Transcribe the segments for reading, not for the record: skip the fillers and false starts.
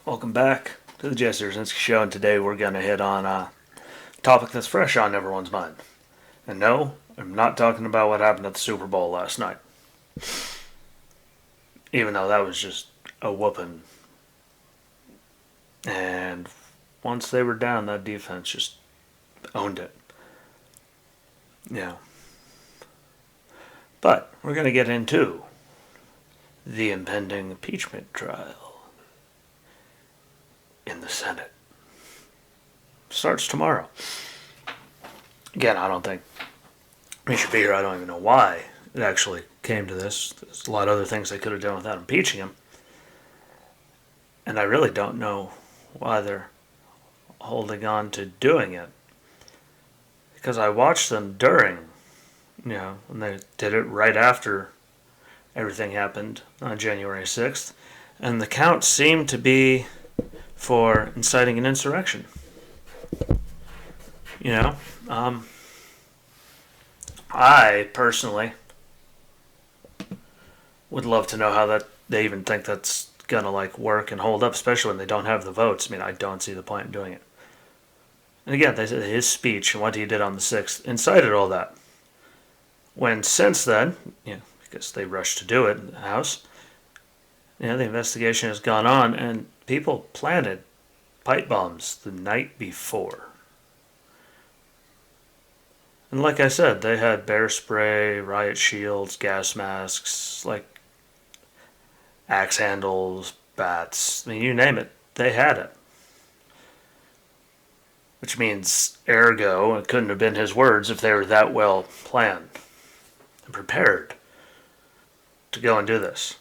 Welcome back to the Jesse Rosinsky Show, and today we're going to hit on a topic that's fresh on everyone's mind. And no, I'm not talking about what happened at the Super Bowl last night, even though that was just a whooping. And once they were down, that defense just owned it. Yeah. But we're going to get into the impending impeachment trial in the Senate. Starts tomorrow. Again, I don't think he should be here. I don't even know why it actually came to this. There's a lot of other things they could have done without impeaching him. And I really don't know why they're holding on to doing it. Because I watched them during, when they did it right after everything happened on January 6th. And the count seemed to be for inciting an insurrection. I personally would love to know how that they even think that's gonna work and hold up, especially when they don't have the votes. I mean, I don't see the point in doing it. And again, they said his speech and what he did on the 6th incited all that. When since then, because they rushed to do it in the House, the investigation has gone on and people planted pipe bombs the night before. And like I said, they had bear spray, riot shields, gas masks, axe handles, bats. I mean, you name it, they had it. Which means, ergo, it couldn't have been his words if they were that well planned and prepared to go and do this.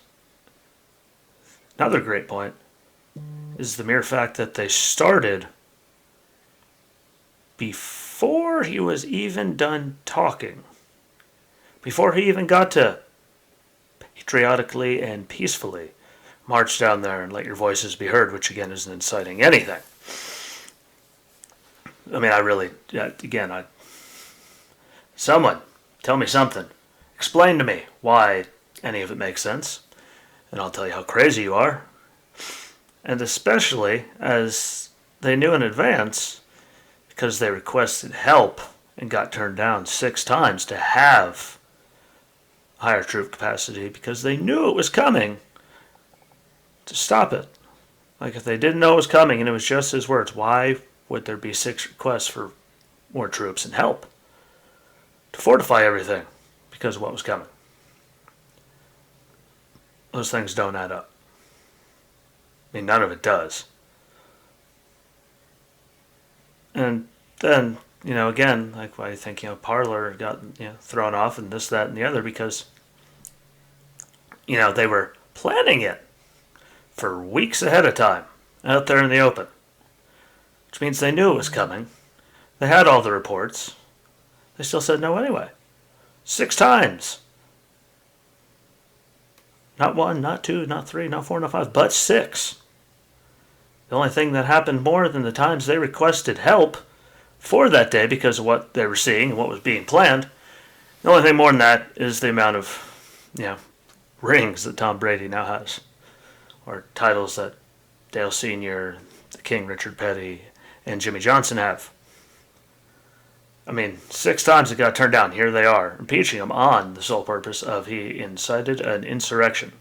Another great point is the mere fact that they started before he was even done talking. Before he even got to patriotically and peacefully march down there and let your voices be heard, which again isn't inciting anything. I mean, someone tell me something. Explain to me why any of it makes sense, and I'll tell you how crazy you are. And especially as they knew in advance, because they requested help and got turned down 6 times to have higher troop capacity, because they knew it was coming, to stop it. If they didn't know it was coming and it was just his words, why would there be 6 requests for more troops and help to fortify everything because of what was coming? Those things don't add up. I mean, none of it does. And then, again, why I think, Parler got, thrown off and this, that, and the other, because, they were planning it for weeks ahead of time out there in the open. Which means they knew it was coming. They had all the reports. They still said no anyway. 6 times. Not 1, not 2, not 3, not 4, not 5, but 6. The only thing that happened more than the times they requested help for that day because of what they were seeing and what was being planned, the only thing more than that is the amount of, rings that Tom Brady now has. Or titles that Dale Sr., the King Richard Petty, and Jimmy Johnson have. I mean, 6 times it got turned down. Here they are, impeaching him on the sole purpose of he incited an insurrection.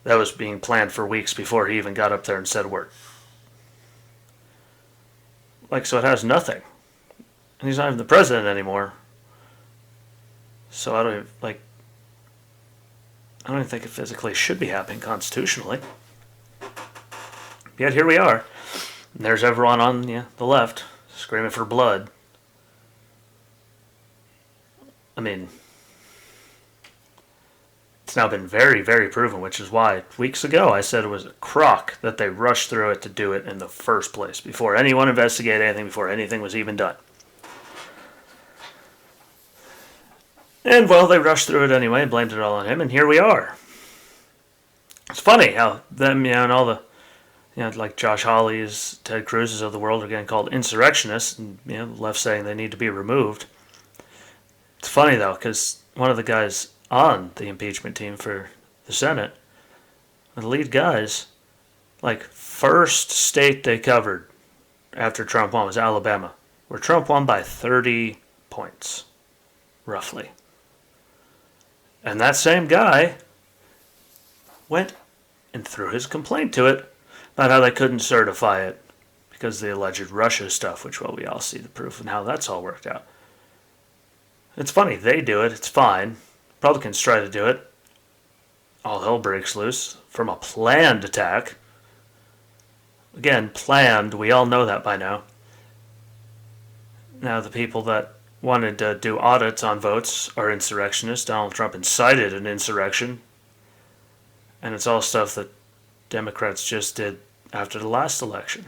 That was being planned for weeks before he even got up there and said a word. So it has nothing. And he's not even the president anymore. So I don't even think it physically should be happening constitutionally. Yet here we are. And there's everyone on the left screaming for blood. I mean, it's now been very, very proven, which is why weeks ago I said it was a crock that they rushed through it to do it in the first place, before anyone investigated anything, before anything was even done. And, they rushed through it anyway and blamed it all on him, and here we are. It's funny how them, and all the, Josh Hawley's, Ted Cruz's of the world are getting called insurrectionists, and, the left saying they need to be removed. It's funny, though, because one of the guys on the impeachment team for the Senate, the lead guys, Like, first state they covered after Trump won was Alabama, where Trump won by 30 points, roughly. And that same guy went and threw his complaint to it about how they couldn't certify it because of the alleged Russia stuff, which, well, we all see the proof and how that's all worked out. It's funny, they do it, it's fine. Republicans try to do it. All hell breaks loose from a planned attack. Again, planned, we all know that by now. Now, the people that wanted to do audits on votes are insurrectionists. Donald Trump incited an insurrection. And it's all stuff that Democrats just did after the last election.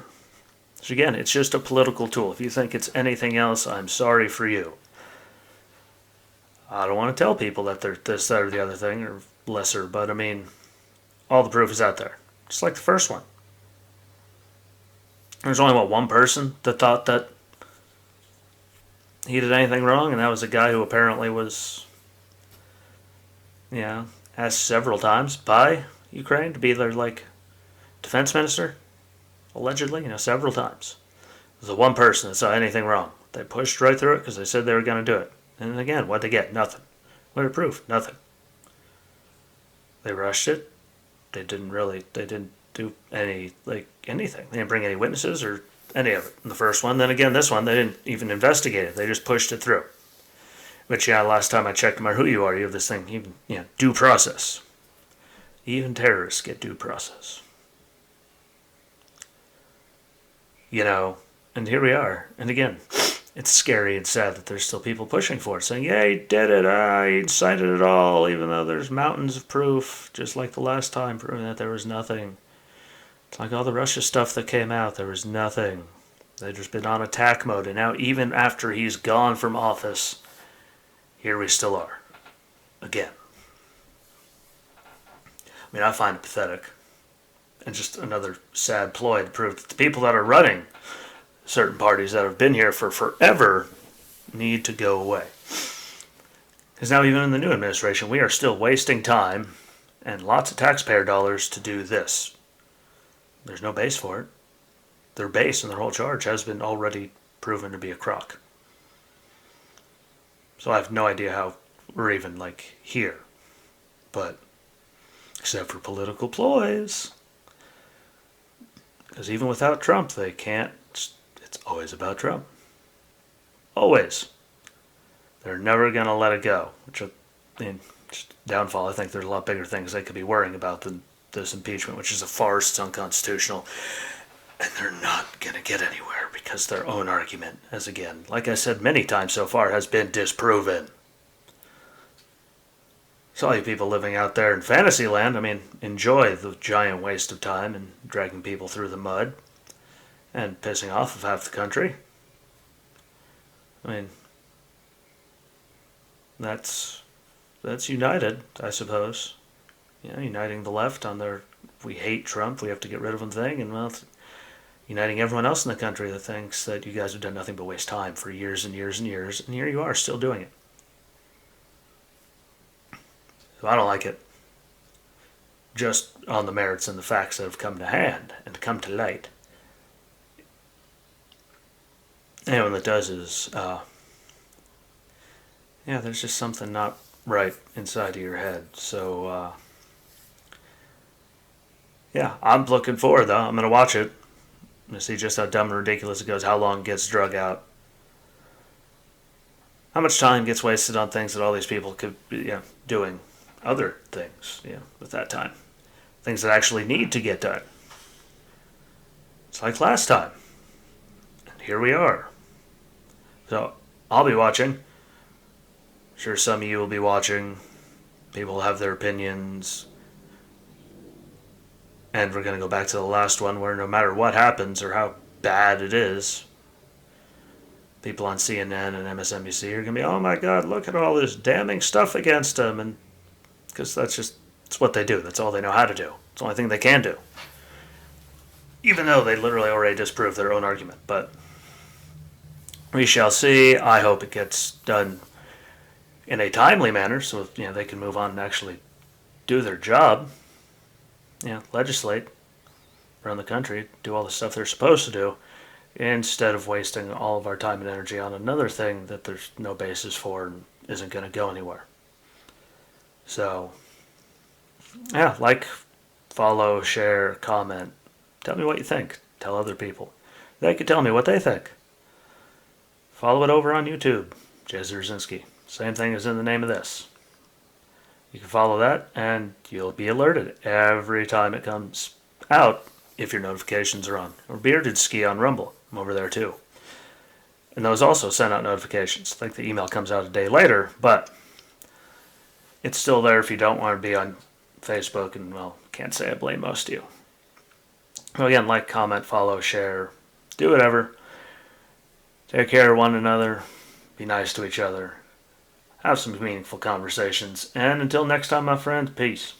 So again, it's just a political tool. If you think it's anything else, I'm sorry for you. I don't want to tell people that they're this, that, or the other thing, or lesser, but I mean, all the proof is out there. Just like the first one. There's only, one person that thought that he did anything wrong, and that was a guy who apparently was, asked several times by Ukraine to be their, defense minister, allegedly, several times. There's the one person that saw anything wrong. They pushed right through it because they said they were going to do it. And again, what'd they get? Nothing. What did it prove? Nothing. They rushed it. They didn't do anything. They didn't bring any witnesses or any of it in the first one. Then again, this one, they didn't even investigate it. They just pushed it through. Which, last time I checked, no matter who you are, you have this thing, even, due process. Even terrorists get due process. And here we are. And again, it's scary and sad that there's still people pushing for it, saying, yeah, he did it, he incited it all, even though there's mountains of proof, just like the last time, proving that there was nothing. It's like all the Russia stuff that came out, there was nothing. They've just been on attack mode, and now even after he's gone from office, here we still are. Again. I mean, I find it pathetic. And just another sad ploy to prove that the people that are running certain parties that have been here for forever need to go away. Because now even in the new administration, we are still wasting time and lots of taxpayer dollars to do this. There's no base for it. Their base and their whole charge has been already proven to be a crock. So I have no idea how we're even, here. But, except for political ploys. Because even without Trump, they can't. It's always about Trump. Always. They're never going to let it go. Which, just downfall. I think there's a lot bigger things they could be worrying about than this impeachment, which is a farce, it's unconstitutional. And they're not going to get anywhere because their own argument, as again, like I said many times so far, has been disproven. So all you people living out there in fantasy land, enjoy the giant waste of time and dragging people through the mud and pissing off of half the country. That's united, I suppose. Uniting the left on their we hate Trump, we have to get rid of him thing, and uniting everyone else in the country that thinks that you guys have done nothing but waste time for years and years and years, and here you are still doing it. So I don't like it. Just on the merits and the facts that have come to hand and come to light. Anyone that does is, there's just something not right inside of your head. So, I'm looking forward, though. I'm going to watch it. I'm going to see just how dumb and ridiculous it goes, how long it gets drug out. How much time gets wasted on things that all these people could be doing other things, with that time. Things that actually need to get done. It's like last time. And here we are. So, I'll be watching. I'm sure some of you will be watching. People will have their opinions. And we're going to go back to the last one where no matter what happens or how bad it is, people on CNN and MSNBC are going to be, oh my God, look at all this damning stuff against him. And because it's what they do. That's all they know how to do. It's the only thing they can do. Even though they literally already disproved their own argument. But we shall see. I hope it gets done in a timely manner so they can move on and actually do their job. Legislate. run the country, do all the stuff they're supposed to do, instead of wasting all of our time and energy on another thing that there's no basis for and isn't going to go anywhere. So, yeah, like, follow, share, comment. Tell me what you think. Tell other people. They can tell me what they think. Follow it over on YouTube, Jay Zerzinski. Same thing as in the name of this. You can follow that, and you'll be alerted every time it comes out if your notifications are on. Or Bearded Ski on Rumble. I'm over there too. And those also send out notifications. I think the email comes out a day later, but it's still there if you don't want to be on Facebook. And, well, can't say I blame most of you. Well, again, like, comment, follow, share, do whatever. Take care of one another. Be nice to each other. Have some meaningful conversations. And until next time, my friends, peace.